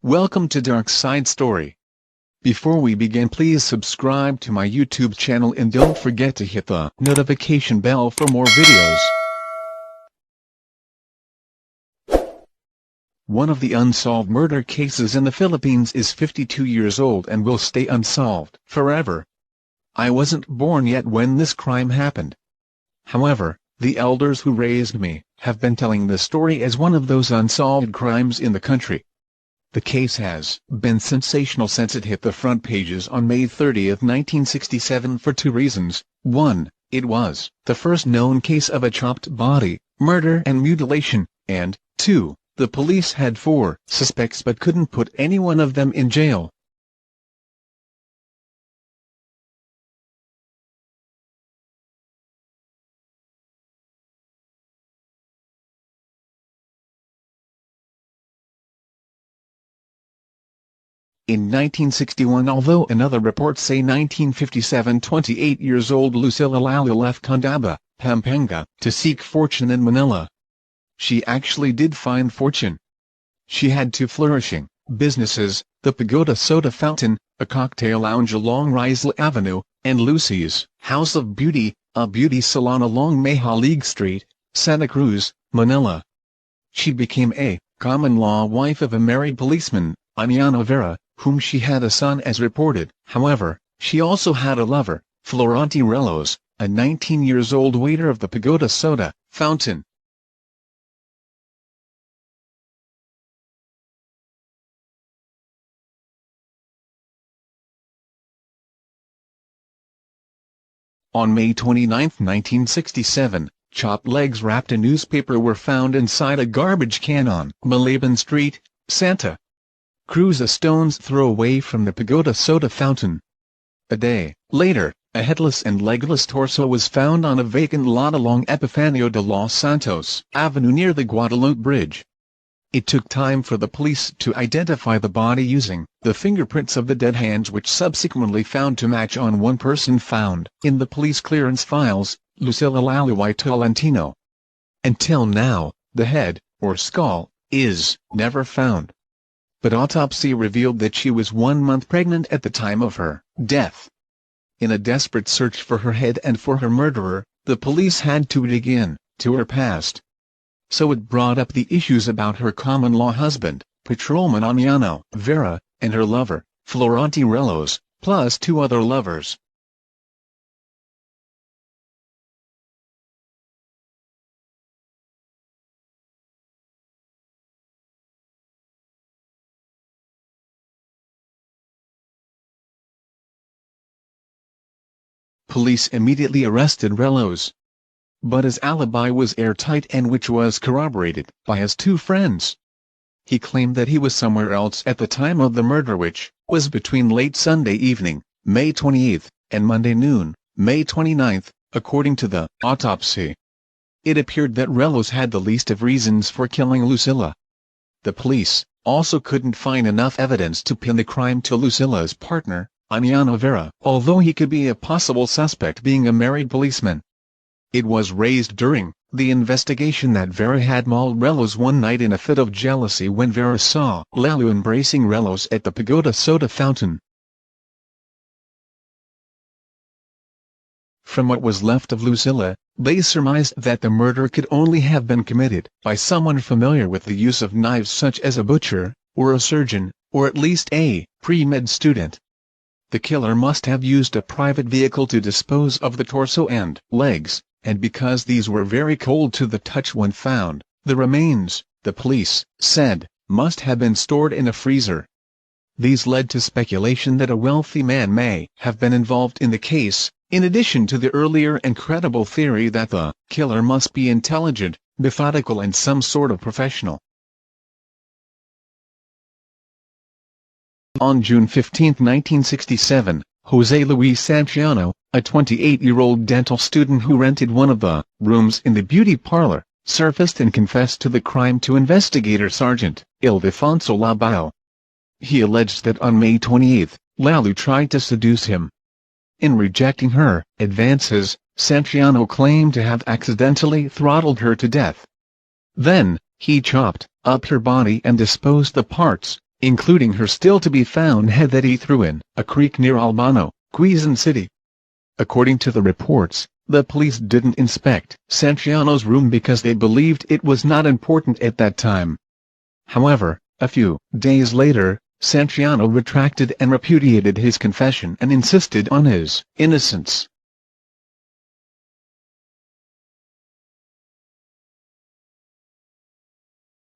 Welcome to Dark Side Story. Before we begin, please subscribe to my YouTube channel and don't forget to hit the notification bell for more videos. One of the unsolved murder cases in the Philippines is 52 years old and will stay unsolved forever. I wasn't born yet when this crime happened. However, the elders who raised me have been telling the story as one of those unsolved crimes in the country. The case has been sensational since it hit the front pages on May 30, 1967 for two reasons. 1. It was the first known case of a chopped body, murder and mutilation, and 2. The police had 4 suspects but couldn't put any one of them in jail. In 1961, although another reports say 1957, 28-years-old Lucila Lalu left Condaba, Pampanga, to seek fortune in Manila. She actually did find fortune. She had two flourishing businesses, the Pagoda Soda Fountain, a cocktail lounge along Rizal Avenue, and Lucy's House of Beauty, a beauty salon along Mahalig Street, Santa Cruz, Manila. She became a common-law wife of a married policeman, Aniano Vera, whom she had a son as reported. However, she also had a lover, Florante Relos, a 19-years-old waiter of the Pagoda Soda Fountain. On May 29, 1967, chopped legs wrapped in newspaper were found inside a garbage can on Malaban Street, Santa Cruz, a stone's throw away from the Pagoda Soda Fountain. A day later, a headless and legless torso was found on a vacant lot along Epifanio de los Santos Avenue near the Guadalupe Bridge. It took time for the police to identify the body using the fingerprints of the dead hands, which subsequently found to match on one person found in the police clearance files, Lucila Lalu y Tolentino. Until now, the head, or skull, is never found. But autopsy revealed that she was 1 month pregnant at the time of her death. In a desperate search for her head and for her murderer, the police had to dig in to her past. So it brought up the issues about her common-law husband, Patrolman Aniano Vera, and her lover, Florante Relos, plus 2 other lovers. Police immediately arrested Relos. But his alibi was airtight, and which was corroborated by his 2 friends. He claimed that he was somewhere else at the time of the murder, which was between late Sunday evening, May 28, and Monday noon, May 29, according to the autopsy. It appeared that Relos had the least of reasons for killing Lucila. The police also couldn't find enough evidence to pin the crime to Lucila's partner, Aniano Vera, although he could be a possible suspect being a married policeman. It was raised during the investigation that Vera had mauled Relos one night in a fit of jealousy when Vera saw Lalu embracing Relos at the Pagoda Soda Fountain. From what was left of Lucila, they surmised that the murder could only have been committed by someone familiar with the use of knives, such as a butcher, or a surgeon, or at least a pre-med student. The killer must have used a private vehicle to dispose of the torso and legs, and because these were very cold to the touch when found, the remains, the police said, must have been stored in a freezer. These led to speculation that a wealthy man may have been involved in the case, in addition to the earlier and credible theory that the killer must be intelligent, methodical, and some sort of professional. On June 15, 1967, Jose Luis Santiano, a 28-year-old dental student who rented one of the rooms in the beauty parlor, surfaced and confessed to the crime to investigator Sergeant Ildefonso Labao. He alleged that on May 28, Lalu tried to seduce him. In rejecting her advances, Santiano claimed to have accidentally throttled her to death. Then, he chopped up her body and disposed the parts including her still-to-be-found head that he threw in a creek near Albano, Quezon City. According to the reports, the police didn't inspect Santiano's room because they believed it was not important at that time. However, a few days later, Santiano retracted and repudiated his confession and insisted on his innocence.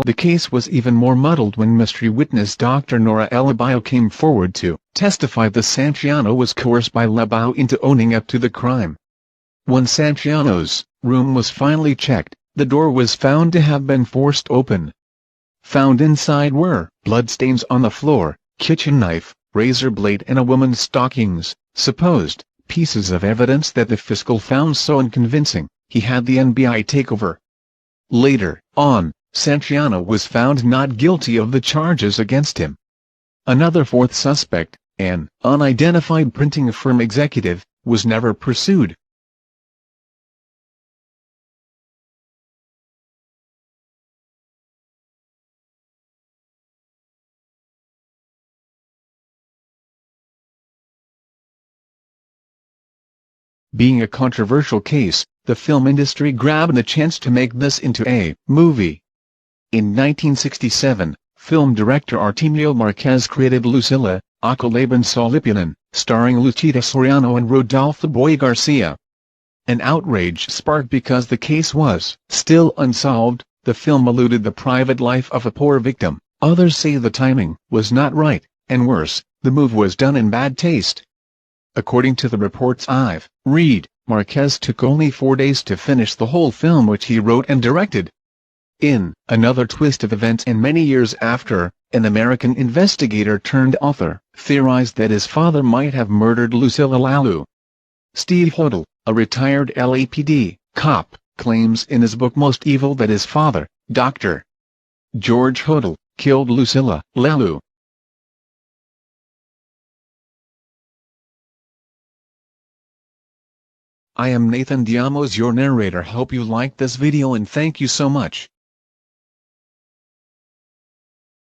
The case was even more muddled when mystery witness Dr. Nora Labao came forward to testify that Santiano was coerced by Labao into owning up to the crime. When Santiano's room was finally checked, the door was found to have been forced open. Found inside were bloodstains on the floor, kitchen knife, razor blade and a woman's stockings, supposed pieces of evidence that the fiscal found so unconvincing, he had the NBI take over. Later on, Santiano was found not guilty of the charges against him. Another fourth suspect, an unidentified printing firm executive, was never pursued. Being a controversial case, the film industry grabbed the chance to make this into a movie. In 1967, film director Artemio Marquez created Lucila Lalu, starring Lucida Soriano and Rodolfo Boy Garcia. An outrage sparked because the case was still unsolved. The film eluded the private life of a poor victim. Others say the timing was not right, and worse, the move was done in bad taste. According to the reports I've read, Marquez took only 4 days to finish the whole film which he wrote and directed. In another twist of events and many years after, an American investigator turned author theorized that his father might have murdered Lucila Lalu. Steve Hodel, a retired LAPD cop, claims in his book Most Evil that his father, Dr. George Hodel, killed Lucila Lalu. I am Nathan Diamos, your narrator. Hope you liked this video and thank you so much.